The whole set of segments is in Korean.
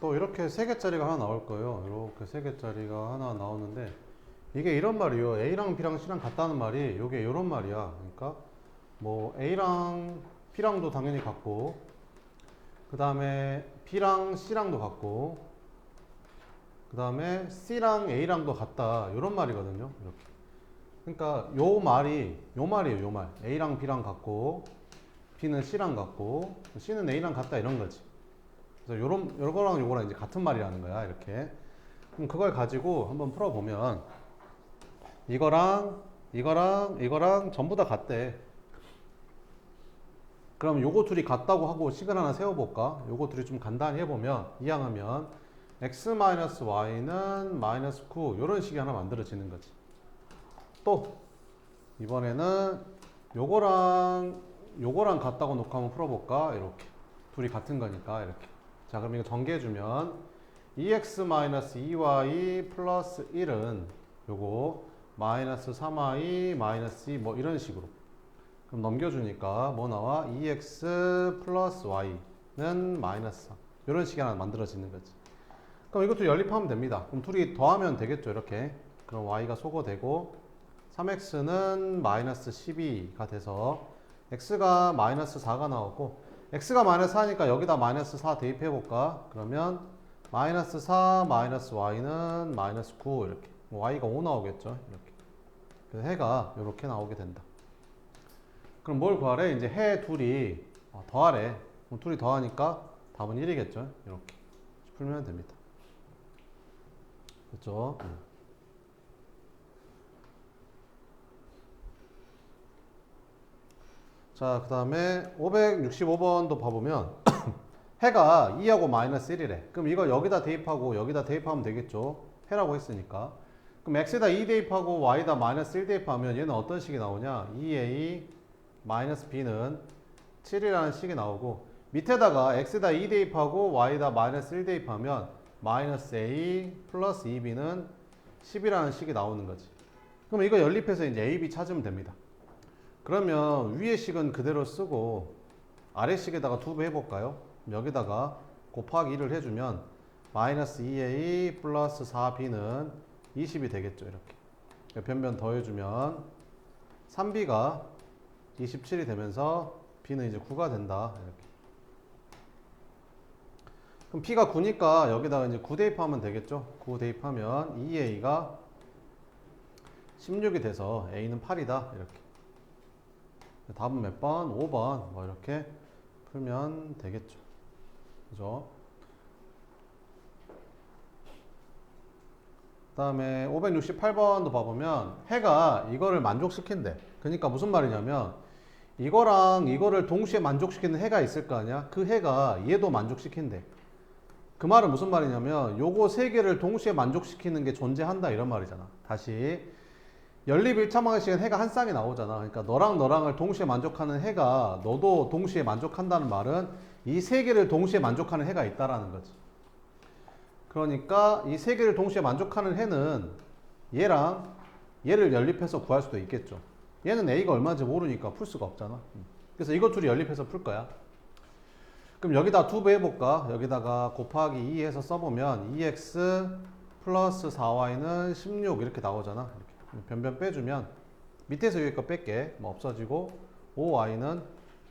또 이렇게 세 개짜리가 하나 나올 거예요. 이렇게 세 개짜리가 하나 나오는데 이게 이런 말이에요. A랑 B랑 C랑 같다는 말이 이게 이런 말이야. 그러니까 뭐 A랑 B랑도 당연히 같고 그 다음에 B랑 C랑도 같고 그 다음에 C랑 A랑도 같다 이런 말이거든요. 이렇게. 그러니까 요 말이에요. 요 말. A랑 B랑 같고 B는 C랑 같고 C는 A랑 같다 이런 거지. 그래서 요거랑 요거랑 이제 같은 말이라는 거야. 이렇게. 그럼 그걸 가지고 한번 풀어보면 이거랑 전부 다 같대. 그럼 요거 둘이 같다고 하고 식을 하나 세워볼까? 요거 둘이 좀 간단히 해보면 이항하면 x-y는 마이너스 9 요런 식이 하나 만들어지는 거지. 또 이번에는 요거랑 같다고 놓고 한번 풀어볼까? 이렇게 둘이 같은 거니까 이렇게. 자 그럼 이거 전개해주면 2x-2y 플러스 1은 요거 마이너스 3y 마이너스 2 뭐 이런 식으로. 그럼 넘겨주니까 뭐 나와? 2x 플러스 y는 마이너스 4 이런 식이 하나 만들어지는 거지. 그럼 이것도 연립하면 됩니다. 그럼 둘이 더하면 되겠죠 이렇게. 그럼 y가 소거되고 3x는 마이너스 12가 돼서 x가 마이너스 4가 나오고 x가 마이너스 4니까 여기다 마이너스 4 대입해볼까? 그러면 마이너스 4 마이너스 y는 마이너스 9 이렇게 y가 5 나오겠죠 이렇게. 그래서 해가 이렇게 나오게 된다. 그럼 뭘 구하래? 이제 해 둘이 더하래. 그럼 둘이 더하니까 답은 1이겠죠 이렇게 풀면 됩니다. 그렇죠? 자, 그 다음에 565번도 봐보면 해가 2하고 마이너스 1이래. 그럼 이걸 여기다 대입하고 여기다 대입하면 되겠죠. 해라고 했으니까. 그럼 x에다 2 대입하고 y에다 마이너스 1 대입하면 얘는 어떤 식이 나오냐? 2a 마이너스 b는 7이라는 식이 나오고 밑에다가 x에다 2 대입하고 y에다 마이너스 1 대입하면 마이너스 a 플러스 2b는 10이라는 식이 나오는 거지. 그럼 이거 연립해서 이제 a, b 찾으면 됩니다. 그러면 위의 식은 그대로 쓰고 아래 식에다가 2배 해볼까요? 여기다가 곱하기 1을 해주면 마이너스 2a 플러스 4b는 20이 되겠죠 이렇게. 변변 더해주면 3b가 27이 되면서 b는 이제 9가 된다 이렇게. 그럼 b가 9니까 여기다가 이제 9 대입하면 되겠죠. 9 대입하면 2a가 16이 돼서 a는 8이다 이렇게. 답은 몇 번? 5번 뭐 이렇게 풀면 되겠죠. 그죠? 그 다음에 568번도 봐보면 해가 이거를 만족시킨대. 그러니까 무슨 말이냐면 이거랑 이거를 동시에 만족시키는 해가 있을 거 아니야? 그 해가 얘도 만족시킨대. 그 말은 무슨 말이냐면 요거 세 개를 동시에 만족시키는 게 존재한다 이런 말이잖아. 다시 연립 1차 방식은 해가 한 쌍이 나오잖아. 그러니까 너랑 너랑을 동시에 만족하는 해가 너도 동시에 만족한다는 말은 이 세 개를 동시에 만족하는 해가 있다라는 거지. 그러니까 이 세 개를 동시에 만족하는 해는 얘랑 얘를 연립해서 구할 수도 있겠죠. 얘는 a가 얼마인지 모르니까 풀 수가 없잖아. 그래서 이것 둘이 연립해서 풀 거야. 그럼 여기다 2배 해볼까? 여기다가 곱하기 2 해서 써보면 2x 플러스 4y는 16 이렇게 나오잖아. 이렇게. 변변 빼주면 밑에서 위에 거 뺄게. 뭐 없어지고 5y는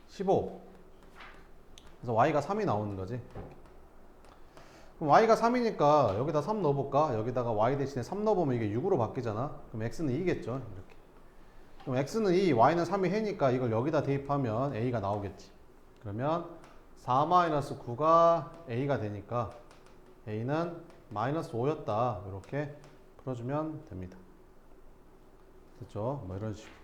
15. 그래서 y가 3이 나오는 거지. 그럼 y가 3이니까 여기다 3 넣어볼까? 여기다가 y 대신에 3 넣어보면 이게 6으로 바뀌잖아. 그럼 x는 2겠죠. 이렇게. 그럼 x는 2, y는 3이 해니까 이걸 여기다 대입하면 a가 나오겠지. 그러면 4-9가 a가 되니까 a는 마이너스 5였다. 이렇게 풀어주면 됩니다. 됐죠? 뭐 이런 식으로.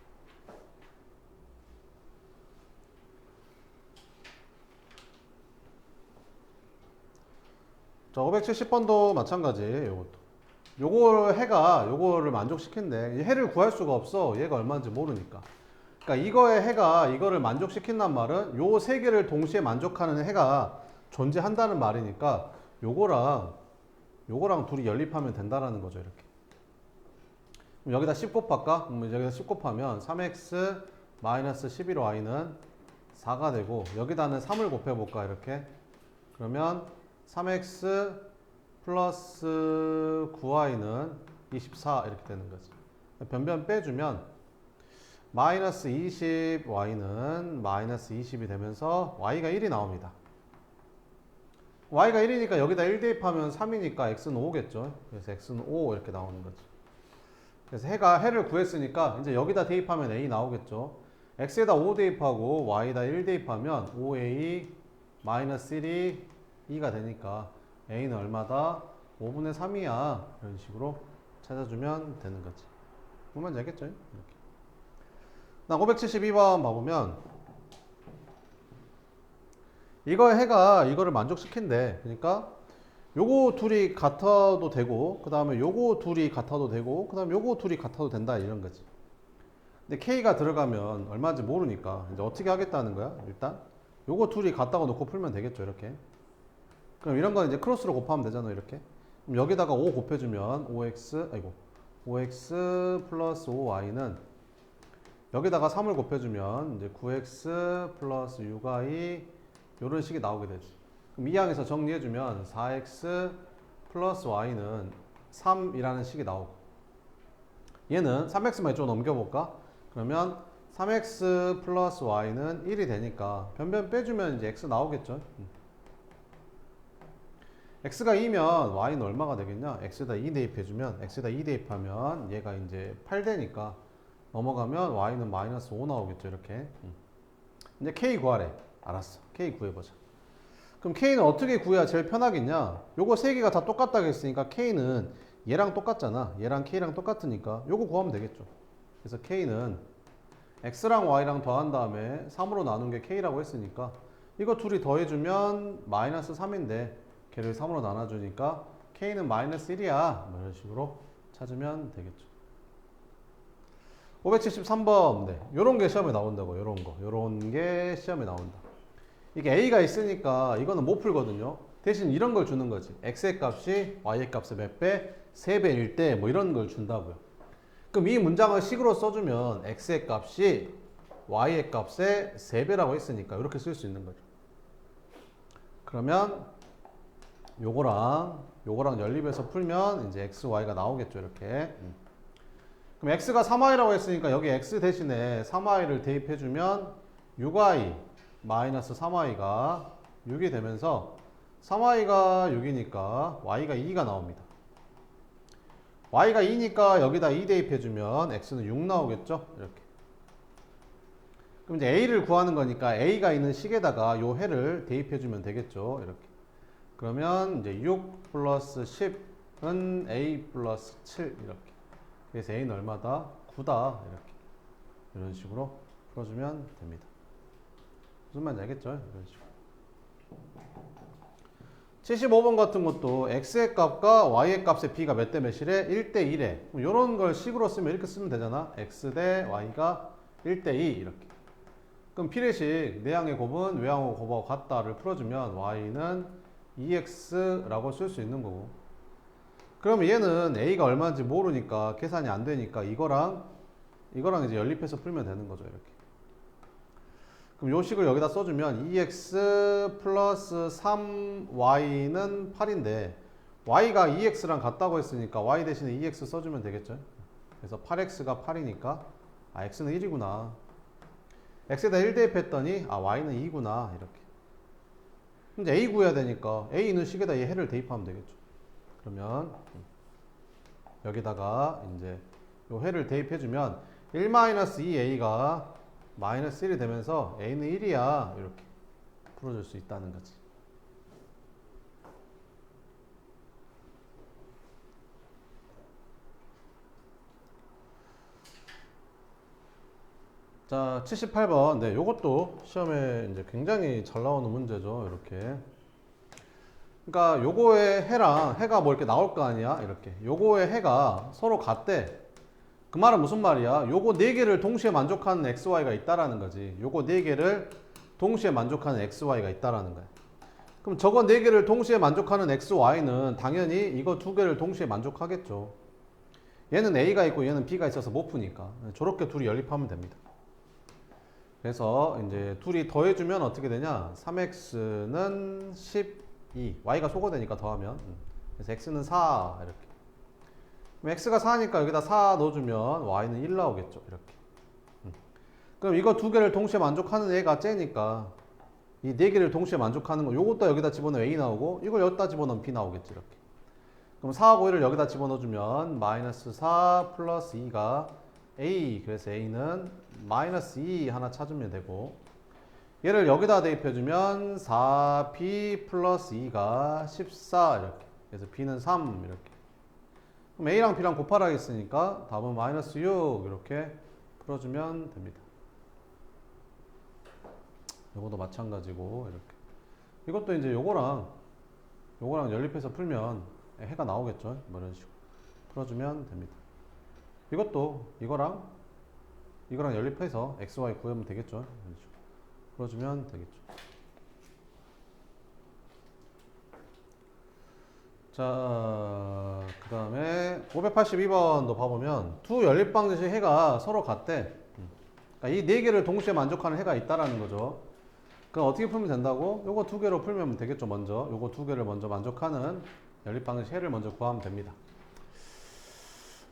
자, 570번도 마찬가지. 요것도. 요걸 해가 요거를 만족시킨대. 해를 구할 수가 없어. 얘가 얼마인지 모르니까. 그러니까 이거의 해가 이거를 만족시킨단 말은 요 세 개를 동시에 만족하는 해가 존재한다는 말이니까 요거랑 둘이 연립하면 된다라는 거죠. 이렇게. 그럼 여기다 10 곱할까? 여기다 10 곱하면 3x 마이너스 11y는 4가 되고 여기다는 3을 곱해볼까? 이렇게. 그러면 3x 플러스 9y는 24 이렇게 되는 거지. 변변 빼주면 마이너스 20y는 마이너스 20이 되면서 y가 1이 나옵니다. y가 1이니까 여기다 1 대입하면 3이니까 x는 5겠죠. 그래서 x는 5 이렇게 나오는 거지. 그래서 해를 구했으니까 이제 여기다 대입하면 a 나오겠죠. x에다 5 대입하고 y에다 1 대입하면 5a 마이너스 1이 2가 되니까 a는 얼마다? 5분의 3이야. 이런 식으로 찾아주면 되는 거지. 뭔 말인지 알겠죠? 이렇게. 나 572번 봐보면 이거 해가 이거를 만족시킨대. 그러니까 요거 둘이 같아도 되고 그 다음에 요거 둘이 같아도 되고 그 다음에 요거 둘이 같아도 된다 이런 거지. 근데 K가 들어가면 얼마인지 모르니까 이제 어떻게 하겠다는 거야? 일단 요거 둘이 같다고 놓고 풀면 되겠죠. 이렇게. 그럼 이런 건 이제 크로스로 곱하면 되잖아. 이렇게. 그럼 여기다가 5 곱해주면 5x 플러스 5y는 여기다가 3을 곱해주면 이제 9x 플러스 6y 이런 식이 나오게 되지. 그럼 이 항에서 정리해주면 4x 플러스 y는 3이라는 식이 나오고 얘는 3x만 이쪽으로 넘겨볼까? 그러면 3x 플러스 y는 1이 되니까 변변 빼주면 이제 x 나오겠죠. x가 2면 y는 얼마가 되겠냐? x에다 2 대입해주면 x에다 2 대입하면 얘가 이제 8 되니까 넘어가면 y는 마이너스 5 나오겠죠. 이렇게. 이제 k 구하래. 알았어. k 구해보자. 그럼 k는 어떻게 구해야 제일 편하겠냐? 요거 세 개가 다 똑같다고 했으니까 k는 얘랑 똑같잖아. 얘랑 k랑 똑같으니까 요거 구하면 되겠죠. 그래서 k는 x랑 y랑 더한 다음에 3으로 나눈 게 k라고 했으니까 이거 둘이 더해주면 마이너스 3인데 걔를 3으로 나눠주니까 k는 마이너스 1이야. 뭐 이런 식으로 찾으면 되겠죠. 573번. 네. 요런 게 시험에 나온다고. 요런 거. 요런 게 시험에 나온다. 이게 a가 있으니까 이거는 못 풀거든요. 대신 이런 걸 주는 거지. x의 값이 y의 값의 몇 배? 3배일 때 뭐 이런 걸 준다고요. 그럼 이 문장을 식으로 써주면 x의 값이 y의 값의 3배라고 했으니까 이렇게 쓸 수 있는 거죠. 그러면 요거랑 연립해서 풀면 이제 x, y가 나오겠죠. 이렇게. 그럼 x가 3y라고 했으니까 여기 x 대신에 3y를 대입해주면 6y 마이너스 3y가 6이 되면서 3y가 6이니까 y가 2가 나옵니다. y가 2니까 여기다 2 대입해주면 x는 6 나오겠죠? 이렇게. 그럼 이제 a를 구하는 거니까 a가 있는 식에다가 요 해를 대입해주면 되겠죠? 이렇게. 그러면 이제 6 플러스 10은 a 플러스 7 이렇게. 그래서 a는 얼마다? 9다. 이렇게. 이런 식으로 풀어주면 됩니다. 무슨 말인지 알겠죠? 이런 식으로. 75번 같은 것도 x의 값과 y의 값의 b가 몇 대 몇이래? 1대 1에. 이런 걸 식으로 쓰면 이렇게 쓰면 되잖아. x 대 y가 1대 2 이렇게. 그럼 비례식 내항의 곱은 외항의 곱하고 같다를 풀어주면 y는 2x라고 쓸 수 있는 거고. 그러면 얘는 a가 얼마인지 모르니까 계산이 안 되니까 이거랑 이제 연립해서 풀면 되는 거죠. 이렇게. 그럼 요 식을 여기다 써주면 2x 플러스 3y는 8인데 y가 2x랑 같다고 했으니까 y 대신에 2x 써주면 되겠죠. 그래서 8x가 8이니까 x는 1이구나. x에다 1 대입했더니 y는 2구나. 이렇게. 이제 a 구해야 되니까 a 있는 식에다 이 해를 대입하면 되겠죠. 그러면 여기다가 이제 요 해를 대입해주면 1-2a가 마이너스 1이 되면서 a는 1이야. 이렇게 풀어줄 수 있다는 거지. 자, 78번. 네, 요것도 시험에 이제 굉장히 잘 나오는 문제죠. 이렇게. 그러니까 요거의 해랑 해가 뭐 이렇게 나올 거 아니야? 이렇게. 요거의 해가 서로 같대. 그 말은 무슨 말이야? 요거 4개를 동시에 만족하는 XY가 있다라는 거지. 요거 4개를 동시에 만족하는 XY가 있다라는 거야. 그럼 저거 4개를 동시에 만족하는 XY는 당연히 이거 2개를 동시에 만족하겠죠. 얘는 A가 있고 얘는 B가 있어서 못 푸니까. 저렇게 둘이 연립하면 됩니다. 그래서 이제 둘이 더해주면 어떻게 되냐? 3x는 10 2. y가 소거되니까 더하면. 그래서 x는 4 이렇게. 그럼 x가 4니까 여기다 4 넣어주면 y는 1 나오겠죠. 이렇게. 그럼 이거 두 개를 동시에 만족하는 애가 째니까 이 네 개를 동시에 만족하는 거 요것도 여기다 집어넣으면 a 나오고 이걸 여기다 집어넣으면 b 나오겠지. 이렇게. 그럼 4하고 1을 여기다 집어넣어주면 마이너스 4 플러스 2가 a. 그래서 a는 마이너스 2 하나 찾으면 되고 얘를 여기다 대입해주면 4b 플러스 2가 14 이렇게. 그래서 b는 3 이렇게. 그럼 a랑 b랑 곱하라 했으니까 답은 마이너스 6 이렇게 풀어주면 됩니다. 요것도 마찬가지고 이렇게. 이것도 이제 요거랑 연립해서 풀면 해가 나오겠죠. 뭐 이런 식으로 풀어주면 됩니다. 이것도 이거랑 연립해서 x, y 구하면 되겠죠. 이런 식으로 풀어주면 되겠죠. 자, 그 다음에 582번도 봐보면 두 연립방정식 해가 서로 같대. 그러니까 이 네 개를 동시에 만족하는 해가 있다라는 거죠. 그럼 어떻게 풀면 된다고? 요거 두 개로 풀면 되겠죠. 먼저 요거 두 개를 먼저 만족하는 연립방정식 해를 먼저 구하면 됩니다.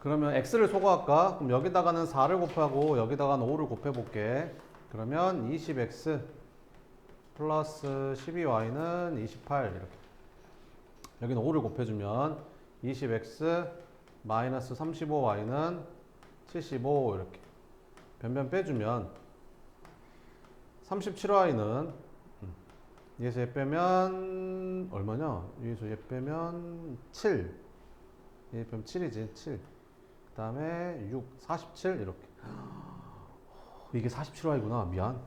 그러면 x를 소거할까? 그럼 여기다가는 4를 곱하고 여기다가는 5를 곱해볼게. 그러면 20x 플러스 12y는 28 이렇게. 여기는 5를 곱해주면 20x 마이너스 35y는 75 이렇게. 변변 빼주면 37y는 얘에서 얘 빼면 얼마냐? 여기서 얘 빼면 7. 얘 빼면 7이지. 7. 그 다음에 6, 47 이렇게. 이게 47y구나. 미안.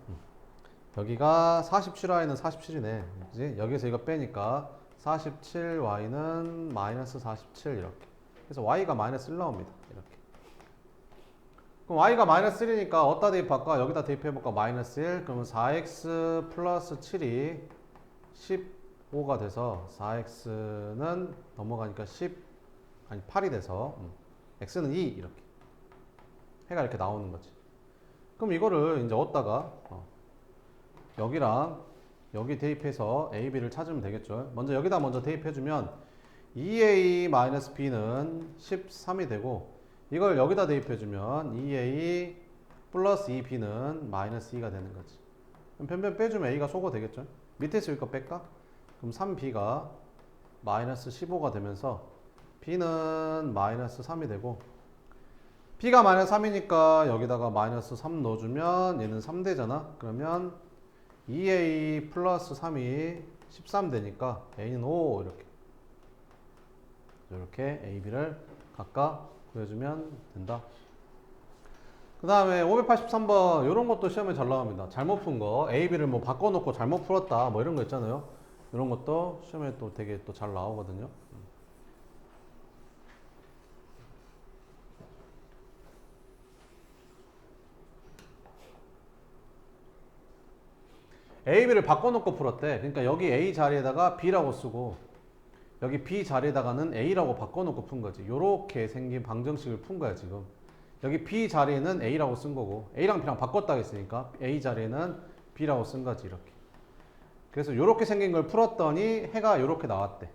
여기가 47y는 47이네. 그치? 여기서 이거 빼니까 47y는 마이너스 47 이렇게. 그래서 y가 마이너스 1 나옵니다. 이렇게. 그럼 y가 마이너스 1이니까 어디다 대입할까? 여기다 대입해볼까? 마이너스 1. 그러면 4x 플러스 7이 15가 돼서 4x는 넘어가니까 8이 돼서 x는 2 이렇게. 해가 이렇게 나오는 거지. 그럼 이거를 이제 어디다가 여기랑 여기 대입해서 a, b를 찾으면 되겠죠. 먼저 여기다 먼저 대입해주면 2a-b는 13이 되고 이걸 여기다 대입해주면 2a 플러스 2b는 마이너스 2가 되는 거지. 그럼 변변 빼주면 a가 소거 되겠죠. 밑에서 여기 거 뺄까? 그럼 3b가 마이너스 15가 되면서 b는 마이너스 3이 되고 b가 마이너스 3이니까 여기다가 마이너스 3 넣어주면 얘는 3 되잖아. 그러면 2a 플러스 3이 13 되니까 a는 5 이렇게 a, b를 각각 구해주면 된다. 그 다음에 583번 이런 것도 시험에 잘 나옵니다. 잘못 푼 거 a, b를 뭐 바꿔놓고 잘못 풀었다 뭐 이런 거 있잖아요. 이런 것도 시험에 또 되게 또 잘 나오거든요. a, b를 바꿔놓고 풀었대. 그러니까 여기 a 자리에다가 b라고 쓰고 여기 b 자리에다가는 a라고 바꿔놓고 푼 거지. 요렇게 생긴 방정식을 푼 거야 지금. 여기 b 자리에는 a라고 쓴 거고 a랑 b랑 바꿨다 했으니까 a 자리에는 b라고 쓴 거지 이렇게. 그래서 요렇게 생긴 걸 풀었더니 해가 요렇게 나왔대.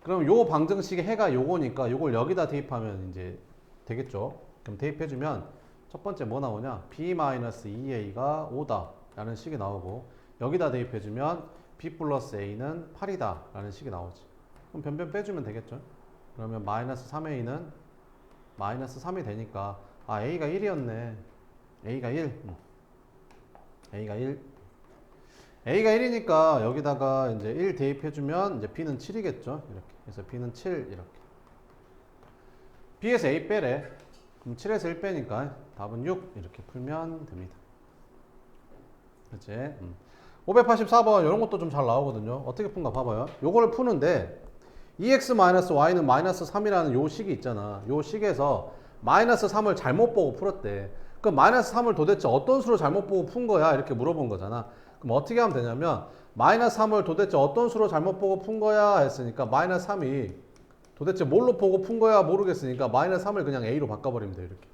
그럼 요 방정식의 해가 요거니까 요걸 여기다 대입하면 이제 되겠죠. 그럼 대입해주면 첫 번째 뭐 나오냐? b-2a가 5다 라는 식이 나오고 여기다 대입해주면 b 플러스 a는 8이다 라는 식이 나오지. 그럼 변변 빼주면 되겠죠. 그러면 마이너스 3a는 마이너스 3이 되니까 a가 1이었네. a가 1. a가 1. a가 1이니까 여기다가 이제 1 대입해주면 이제 b는 7이겠죠. 이렇게. 그래서 b는 7 이렇게. b에서 a 빼래. 그럼 7에서 1 빼니까 답은 6 이렇게 풀면 됩니다. 그치? 584번 이런 것도 좀 잘 나오거든요. 어떻게 푼가 봐봐요. 요거를 푸는데 2x-y는 마이너스 3이라는 요 식이 있잖아. 요 식에서 마이너스 3을 잘못 보고 풀었대. 그럼 마이너스 3을 도대체 어떤 수로 잘못 보고 푼 거야? 이렇게 물어본 거잖아. 그럼 어떻게 하면 되냐면 마이너스 3을 도대체 어떤 수로 잘못 보고 푼 거야? 했으니까 마이너스 3이 도대체 뭘로 보고 푼 거야? 모르겠으니까 마이너스 3을 그냥 a로 바꿔버리면 돼요. 이렇게.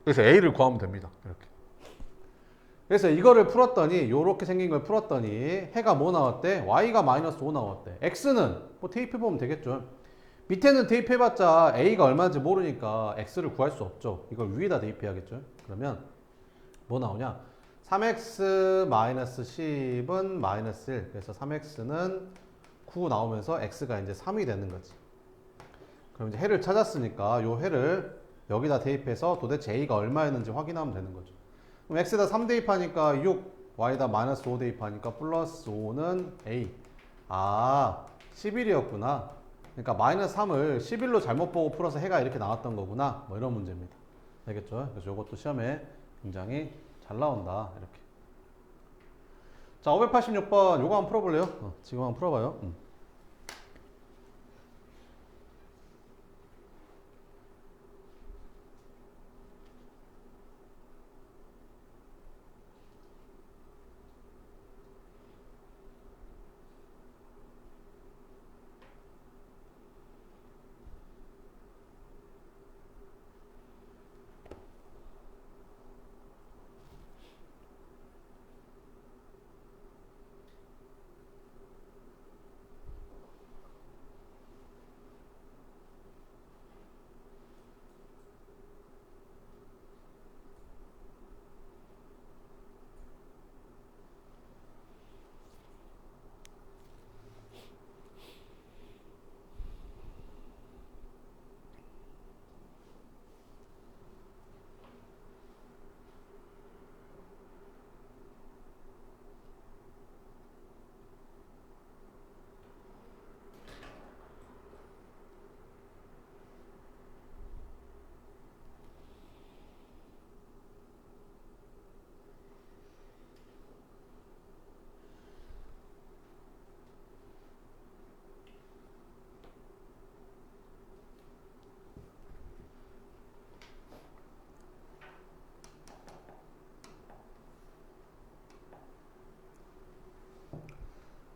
그래서 a를 구하면 됩니다. 이렇게. 그래서 이거를 풀었더니 요렇게 생긴 걸 풀었더니 해가 뭐 나왔대? y가 마이너스 5 나왔대. x는 뭐 대입해보면 되겠죠. 밑에는 대입해봤자 a가 얼마인지 모르니까 x를 구할 수 없죠. 이걸 위에다 대입해야겠죠. 그러면 뭐 나오냐? 3x 마이너스 10은 마이너스 1. 그래서 3x는 9 나오면서 x가 이제 3이 되는 거지. 그럼 이제 해를 찾았으니까 요 해를 여기다 대입해서 도대체 a가 얼마였는지 확인하면 되는 거죠. 그럼 x에다 3 대입하니까 6, y에다 마이너스 5 대입하니까 플러스 5는 a. 아, 11이었구나. 그러니까 마이너스 3을 11로 잘못 보고 풀어서 해가 이렇게 나왔던 거구나. 뭐 이런 문제입니다. 알겠죠? 그래서 이것도 시험에 굉장히 잘 나온다. 이렇게. 자, 586번 요거 한번 풀어볼래요? 지금 한번 풀어봐요.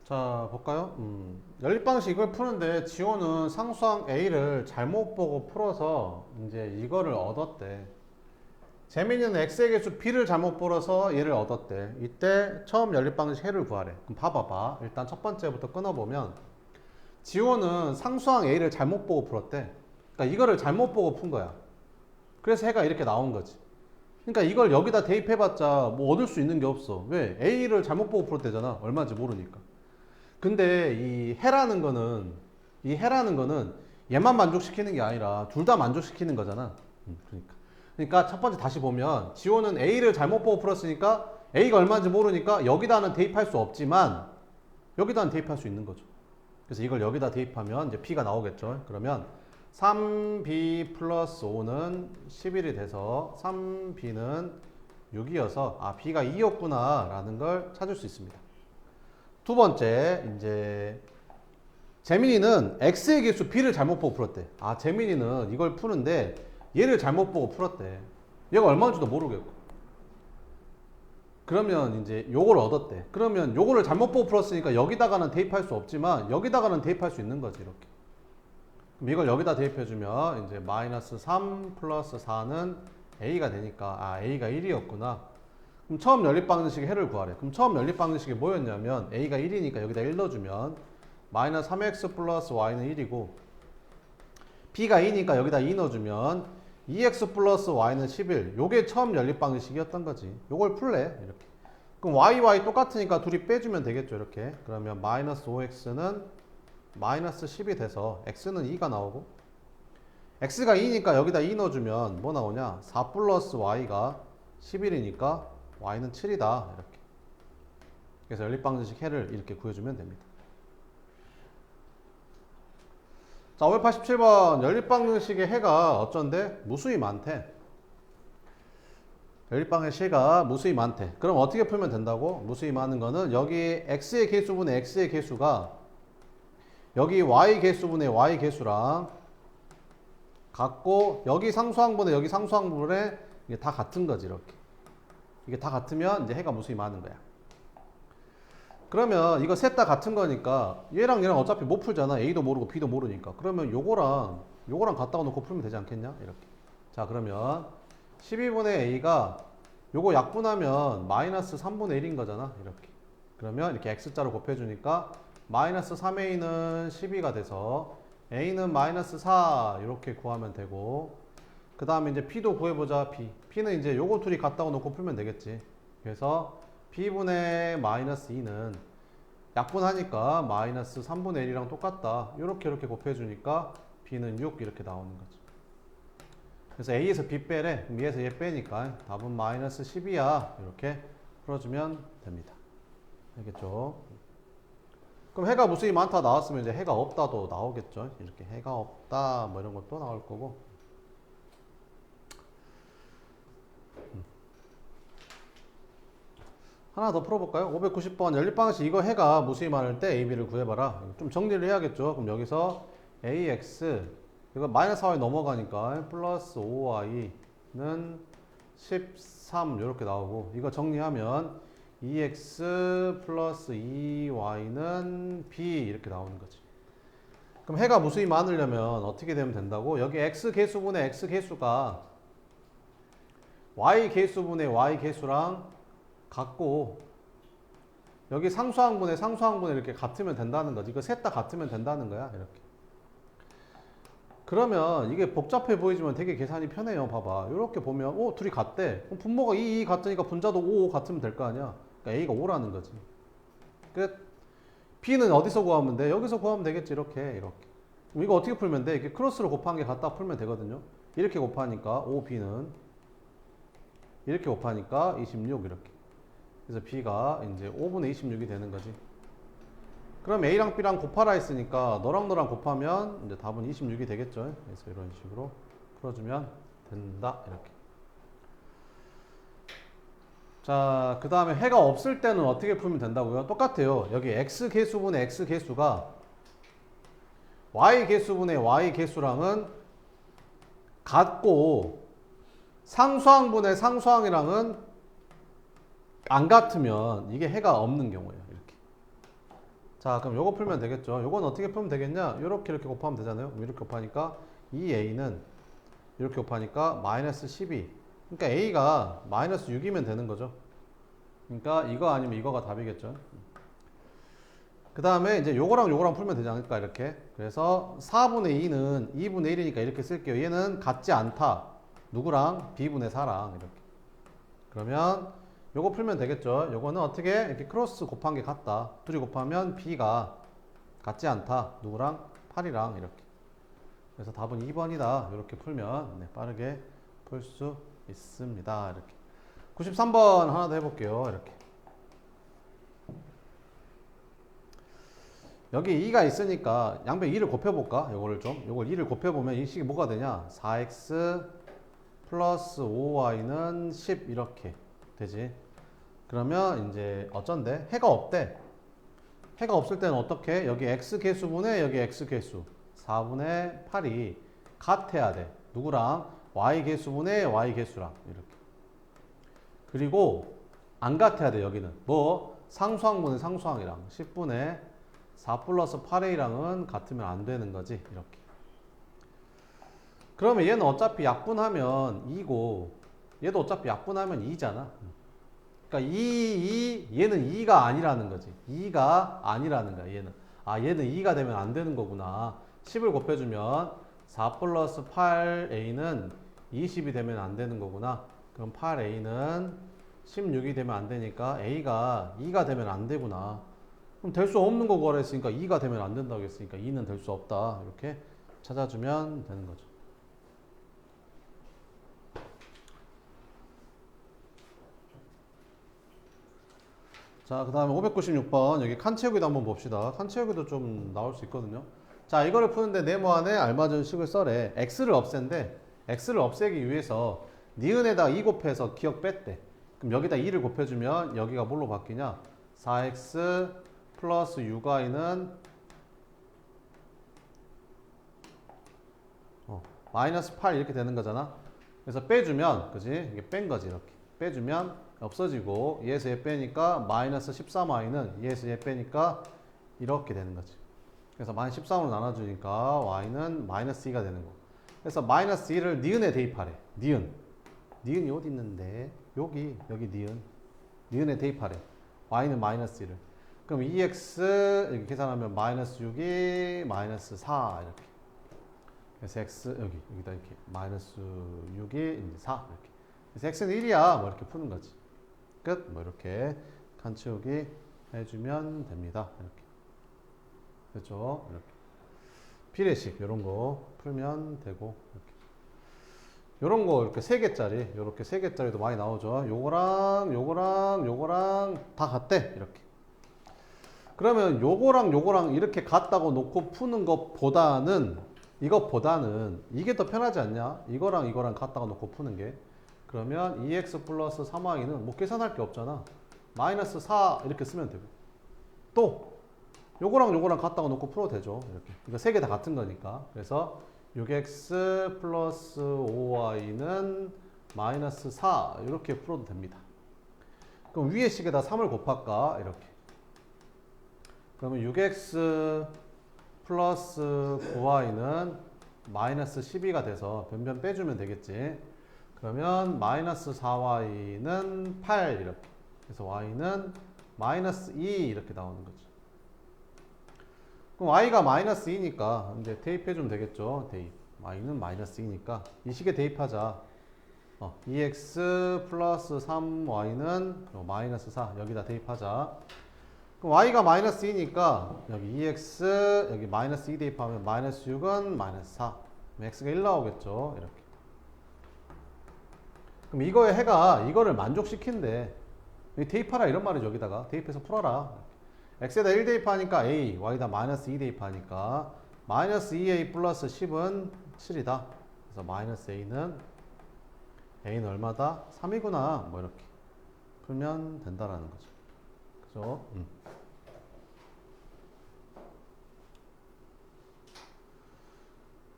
자, 볼까요? 연립방식 이걸 푸는데 지호는 상수항 A를 잘못 보고 풀어서 이제 이거를 얻었대. 재민이는 X의 개수 B를 잘못 풀어서 얘를 얻었대. 이때 처음 연립방식 해를 구하래. 그럼 봐봐봐. 일단 첫 번째부터 끊어보면 지호는 상수항 A를 잘못 보고 풀었대. 그러니까 이거를 잘못 보고 푼 거야. 그래서 해가 이렇게 나온 거지. 그러니까 이걸 여기다 대입해봤자 뭐 얻을 수 있는 게 없어. 왜? A를 잘못 보고 풀었대잖아. 얼마인지 모르니까. 근데 이 해라는 거는 얘만 만족시키는 게 아니라 둘 다 만족시키는 거잖아. 그러니까 첫 번째 다시 보면 지호는 A를 잘못 보고 풀었으니까 A가 얼마인지 모르니까 여기다는 대입할 수 없지만 여기다는 대입할 수 있는 거죠. 그래서 이걸 여기다 대입하면 이제 P가 나오겠죠. 그러면 3B 플러스 5는 11이 돼서 3B는 6이어서 아 B가 2였구나 라는 걸 찾을 수 있습니다. 두 번째, 이제 재민이는 X의 개수 B를 잘못 보고 풀었대. 아, 재민이는 이걸 푸는데 얘를 잘못 보고 풀었대. 얘가 얼마인지도 모르겠고. 그러면 이제 요걸 얻었대. 그러면 요거를 잘못 보고 풀었으니까 여기다가는 대입할 수 없지만 여기다가는 대입할 수 있는 거지, 이렇게. 그럼 이걸 여기다 대입해주면 이제 마이너스 3 플러스 4는 A가 되니까 아, A가 1이었구나. 그럼 처음 연립방정식의 해를 구하래. 그럼 처음 연립방정식이 뭐였냐면 A가 1이니까 여기다 1 넣어주면 마이너스 3x 플러스 y는 1이고 B가 2니까 여기다 2 넣어주면 2x 플러스 y는 11. 요게 처음 연립방정식이었던 거지. 요걸 풀래. 이렇게. 그럼 y 똑같으니까 둘이 빼주면 되겠죠. 이렇게. 그러면 마이너스 5x는 마이너스 10이 돼서 x는 2가 나오고 x가 2니까 여기다 2 넣어주면 뭐 나오냐? 4 플러스 y가 11이니까 y는 7이다. 이렇게. 그래서 연립방정식 해를 이렇게 구해주면 됩니다. 자, 587번 연립방정식의 해가 어쩐데? 무수히 많대. 연립방정식 해가 무수히 많대. 그럼 어떻게 풀면 된다고? 무수히 많은 거는 여기 x의 개수분의 x의 개수가 여기 y 개수분의 y 개수랑 같고 여기 상수항분의 여기 상수항분의 이게 다 같은 거지. 이렇게. 이게 다 같으면 이제 해가 무수히 많은 거야. 그러면 이거 셋 다 같은 거니까 얘랑 얘랑 어차피 못 풀잖아. A도 모르고 B도 모르니까. 그러면 요거랑 갖다가 놓고 풀면 되지 않겠냐? 이렇게. 자, 그러면 12분의 A가 요거 약분하면 마이너스 3분의 1인 거잖아. 이렇게. 그러면 이렇게 x자로 곱해주니까 마이너스 3a는 12가 돼서 a는 마이너스 4 이렇게 구하면 되고, 그 다음에 이제 p도 구해보자. p는 이제 요거 둘이 갖다가 놓고 풀면 되겠지. 그래서 b분의 마이너스 2는 약분하니까 마이너스 3분의 1이랑 똑같다. 이렇게 곱해주니까 b는 6 이렇게 나오는 거죠. 그래서 a에서 b 빼래. 그럼 얘에서 얘 빼니까 답은 마이너스 10이야. 이렇게 풀어주면 됩니다. 알겠죠? 그럼 해가 무수히 많다 나왔으면 이제 해가 없다도 나오겠죠. 이렇게 해가 없다 뭐 이런 것도 나올 거고. 하나 더 풀어볼까요? 590번 연립방식 이거 해가 무수히 많을 때 a, b를 구해봐라. 좀 정리를 해야겠죠. 그럼 여기서 ax 이거 마이너스 4y 넘어가니까 플러스 5y는 13 이렇게 나오고, 이거 정리하면 2x 플러스 2y는 b 이렇게 나오는 거지. 그럼 해가 무수히 많으려면 어떻게 되면 된다고? 여기 x 개수분의 x 개수가 y 개수분의 y 개수랑 같고, 여기 상수항분의 상수항분의 이렇게 같으면 된다는 거지. 이거 셋 다 같으면 된다는 거야. 이렇게. 그러면 이게 복잡해 보이지만 되게 계산이 편해요. 봐봐. 이렇게 보면 둘이 같대. 그럼 분모가 2 같으니까 분자도 5 같으면 될 거 아니야. 그러니까 a가 5라는 거지. 끝. b는 어디서 구하면 돼? 여기서 구하면 되겠지. 이렇게. 그럼 이거 어떻게 풀면 돼? 이렇게 크로스로 곱한 게 갖다 풀면 되거든요. 이렇게 곱하니까 5b는 이렇게 곱하니까 26 이렇게. 그래서 b가 이제 5분의 26이 되는 거지. 그럼 a랑 b랑 곱하라 했으니까 너랑 곱하면 이제 답은 26이 되겠죠. 그래서 이런 식으로 풀어주면 된다. 이렇게. 자, 그 다음에 해가 없을 때는 어떻게 풀면 된다고요? 똑같아요. 여기 x 개수분의 x 개수가 y 개수분의 y 개수랑은 같고, 상수항분의 상수항이랑은 안 같으면 이게 해가 없는 경우예요. 이렇게. 자, 그럼 요거 풀면 되겠죠. 요건 어떻게 풀면 되겠냐? 이렇게 곱하면 되잖아요. 이렇게 곱하니까 2a는 이렇게 곱하니까 마이너스 12. 그러니까 a가 마이너스 6이면 되는 거죠. 그러니까 이거 아니면 이거가 답이겠죠. 그 다음에 이제 요거랑 풀면 되지 않을까? 이렇게. 그래서 4분의 2는 2분의 1이니까 이렇게 쓸게요. 얘는 같지 않다. 누구랑? b분의 4랑 이렇게. 그러면 요거 풀면 되겠죠. 요거는 어떻게? 이렇게 크로스 곱한 게 같다. 둘이 곱하면 b가 같지 않다. 누구랑? 8이랑 이렇게. 그래서 답은 2번이다. 이렇게 풀면 네, 빠르게 풀 수 있습니다. 이렇게. 93번 하나 더 해볼게요. 이렇게. 여기 2가 있으니까 양변 2를 곱해볼까? 요거를 2를 곱해보면 이 식이 뭐가 되냐? 4x 플러스 5y는 10 이렇게 되지. 그러면 이제 어쩐데? 해가 없대. 해가 없을 때는 어떻게? 여기 x 개수분의 여기 x 개수 4분의 8이 같아야 돼. 누구랑? y 개수분의 y 개수랑 이렇게. 그리고 안 같아야 돼. 여기는 뭐? 상수항분의 상수항이랑 10분의 4 플러스 8a랑은 같으면 안 되는 거지. 이렇게. 그러면 얘는 어차피 약분하면 2고 얘도 어차피 약분하면 2잖아. 그러니까 얘는 2가 아니라는 거지. 2가 아니라는 거야. 얘는 2가 되면 안 되는 거구나. 10을 곱해주면 4 플러스 8a는 20이 되면 안 되는 거구나. 그럼 8a는 16이 되면 안 되니까 a가 2가 되면 안 되구나. 그럼 될 수 없는 거 구하라 했으니까 2가 되면 안 된다고 했으니까 2는 될 수 없다. 이렇게 찾아주면 되는 거죠. 자, 그 다음에 596번 여기 칸 채우기도 한번 봅시다. 칸 채우기도 좀 나올 수 있거든요. 자, 이거를 푸는데 네모안에 알맞은 식을 써래. x를 없앤데 x를 없애기 위해서 니은에다 2 곱해서 기억 뺐대. 그럼 여기다 2를 곱해주면 여기가 뭘로 바뀌냐? 4x 플러스 6y는 마이너스 8 이렇게 되는 거잖아. 그래서 빼주면, 그지? 이게 뺀 거지, 이렇게. 빼주면 없어지고, 얘에서 얘 빼니까 마이너스 13y는 얘에서 얘 빼니까 이렇게 되는 거지. 그래서 마이너스 13으로 나눠주니까 y는 마이너스 2가 되는 거. 그래서 마이너스 2를 니은에 대입하래. 니은이 어디 있는데? 여기 니은에 대입하래. y는 마이너스 1을. 그럼 2x 이렇게 계산하면 마이너스 6이 마이너스 4 이렇게. 그래서 x 여기다 이렇게 마이너스 6이 이제 4 이렇게. 그래서 x는 1이야 뭐 이렇게 푸는 거지. 끝. 뭐 이렇게 칸 치우기 해주면 됩니다. 이렇게. 그렇죠? 이렇게. 비례식 이런 거 풀면 되고 이렇게. 요런 거 이렇게 3개짜리 요렇게 3개짜리도 많이 나오죠. 요거랑 다 같대 이렇게. 그러면 요거랑 이렇게 같다고 놓고 푸는 것보다는 이게 더 편하지 않냐? 이거랑 같다고 놓고 푸는 게. 그러면 2x 플러스 3y는 뭐 계산할 게 없잖아. 마이너스 4 이렇게 쓰면 되고. 또 요거랑 같다고 놓고 풀어도 되죠. 이렇게. 이거 3개 다 같은 거니까. 그래서 6x 플러스 5y는 마이너스 4 이렇게 풀어도 됩니다. 그럼 위에 식에다 3을 곱할까? 이렇게. 그러면 6x 플러스 9y는 마이너스 12가 돼서 변변 빼주면 되겠지. 그러면 마이너스 4y는 8 이렇게. 그래서 y는 마이너스 2 이렇게 나오는 거죠. 그럼 y가 마이너스 2니까 이제 대입해주면 되겠죠. 대입. y는 마이너스 2니까 이 식에 대입하자. 2x 플러스 3y는 마이너스 4 여기다 대입하자. 그럼 y가 마이너스 2니까 여기 2x 여기 마이너스 2 대입하면 마이너스 6은 마이너스 4. 그럼 x가 1 나오겠죠. 이렇게. 그럼 이거의 해가 이거를 만족시킨대. 대입하라 이런 말이죠. 여기다가 대입해서 풀어라. x에다 1 대입하니까 a, y에다 마이너스 2 대입하니까 마이너스 2a 플러스 10은 7이다. 그래서 마이너스 a는 얼마다? 3이구나. 뭐 이렇게 풀면 된다라는 거죠. 그죠?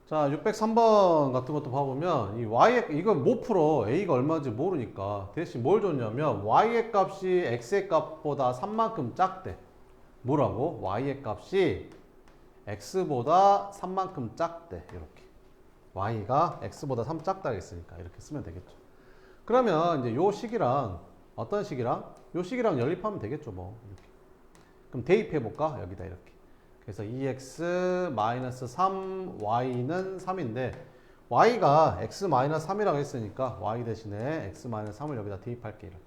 자, 603번 같은 것도 봐보면 이 y의 이건 못 풀어. a가 얼마인지 모르니까 대신 뭘 줬냐면 y의 값이 x의 값보다 3만큼 작대. 뭐라고? y의 값이 x보다 3만큼 작대. 이렇게. y가 x보다 3 작다 했으니까 이렇게 쓰면 되겠죠. 그러면 이제 요 식이랑 어떤 식이랑 요 식이랑 연립하면 되겠죠, 뭐. 이렇게. 그럼 대입해 볼까? 여기다 이렇게. 그래서 2x-3 y는 3인데 y가 x-3이라고 했으니까 y 대신에 x-3을 여기다 대입할게 이렇게.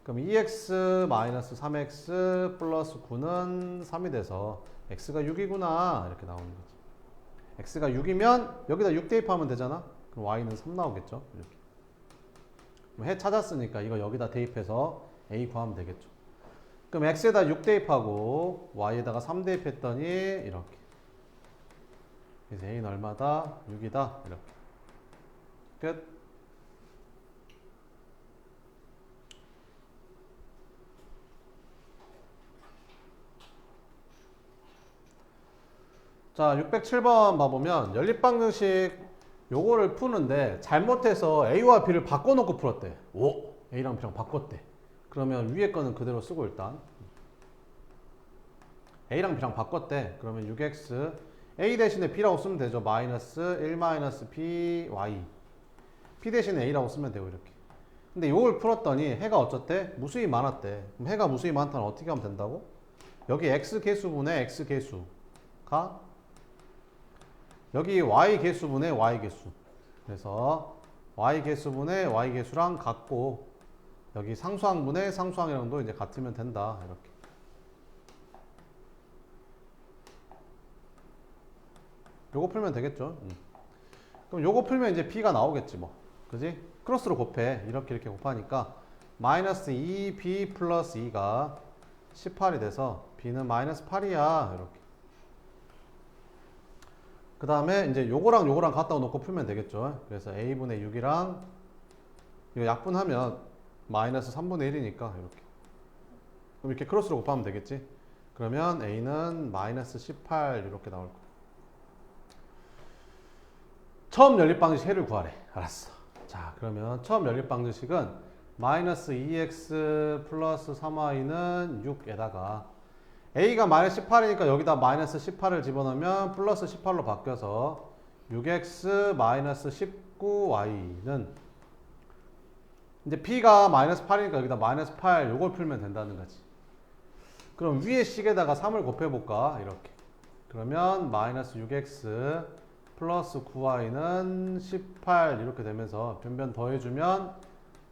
그럼 2x-3x 플러스 9는 3이 돼서 x가 6이구나 이렇게 나오는 거지. x가 6이면 여기다 6 대입하면 되잖아. 그럼 y는 3 나오겠죠. 이렇게. 그럼 해 찾았으니까 이거 여기다 대입해서 a 구하면 되겠죠. 그럼 x에다 6 대입하고 y에다가 3 대입했더니 이렇게. 그래서 a는 얼마다? 6이다. 이렇게. 끝. 자, 607번 봐보면 연립방정식 요거를 푸는데 잘못해서 a와 b를 바꿔놓고 풀었대. 오! a랑 b랑 바꿨대. 그러면 위에 거는 그대로 쓰고 일단 a랑 b랑 바꿨대. 그러면 6x a 대신에 b라고 쓰면 되죠. 마이너스 1 마이너스 b y p 대신에 a라고 쓰면 되고 이렇게. 근데 요걸 풀었더니 해가 어쩌대? 무수히 많았대. 그럼 해가 무수히 많다는 어떻게 하면 된다고? 여기 x 개수분의 x 개수가 여기 y 개수분의 y 개수. 그래서 y 개수분의 y 개수랑 같고 여기 상수항분의 상수항이랑도 이제 같으면 된다. 이렇게. 요거 풀면 되겠죠. 그럼 요거 풀면 이제 b가 나오겠지 뭐. 그지? 크로스로 곱해. 이렇게 곱하니까 마이너스 2b 플러스 2가 18이 돼서 b는 마이너스 8이야. 이렇게. 그 다음에 이제 요거랑 갖다 놓고 풀면 되겠죠. 그래서 a분의 6이랑 이거 약분하면 마이너스 3분의 1이니까 이렇게. 그럼 이렇게 크로스로 곱하면 되겠지. 그러면 a는 마이너스 18 이렇게 나올 거야. 처음 연립방정식 해를 구하래. 알았어. 자, 그러면 처음 연립방정식은 마이너스 2x 플러스 3y는 6에다가 a가 마이너스 18이니까 여기다 마이너스 18을 집어넣으면 플러스 18로 바뀌어서 6x 마이너스 19y는 이제 P가 마이너스 8이니까 여기다 마이너스 8 요걸 풀면 된다는 거지. 그럼 위에 식에다가 3을 곱해볼까? 이렇게. 그러면 마이너스 6x 플러스 9y는 18 이렇게 되면서 변변 더해주면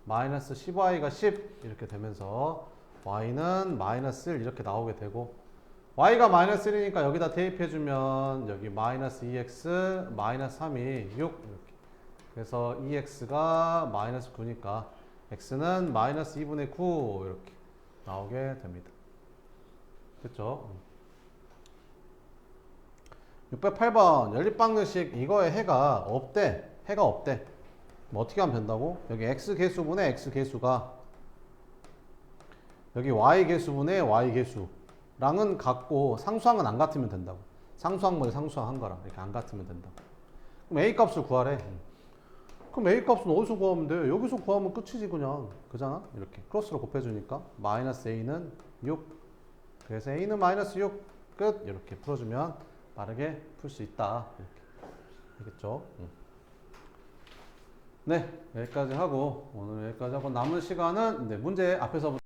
마이너스 10y가 10 이렇게 되면서 y는 마이너스 1 이렇게 나오게 되고 y가 마이너스 1이니까 여기다 대입해주면 여기 마이너스 2x 마이너스 3이 6 이렇게. 그래서 2x가 마이너스 9니까 x는 마이너스 2분의 9 이렇게 나오게 됩니다. 됐죠? 608번 연립방정식 이거에 해가 없대. 해가 없대. 뭐 어떻게 하면 된다고? 여기 x 개수분의 x 개수가 여기 y 개수분의 y 개수랑은 같고 상수항은 안 같으면 된다고. 상수항 상수항 한 거랑 이렇게 안 같으면 된다고. 그럼 a 값을 구하래. 그럼 a 값은 어디서 구하면 돼? 여기서 구하면 끝이지 그냥. 그잖아? 이렇게 크로스로 곱해주니까 마이너스 a는 6. 그래서 a는 마이너스 6 끝. 이렇게 풀어주면 빠르게 풀 수 있다. 이렇게. 알겠죠? 네, 여기까지 하고 오늘 여기까지 하고 남은 시간은 문제 앞에서부터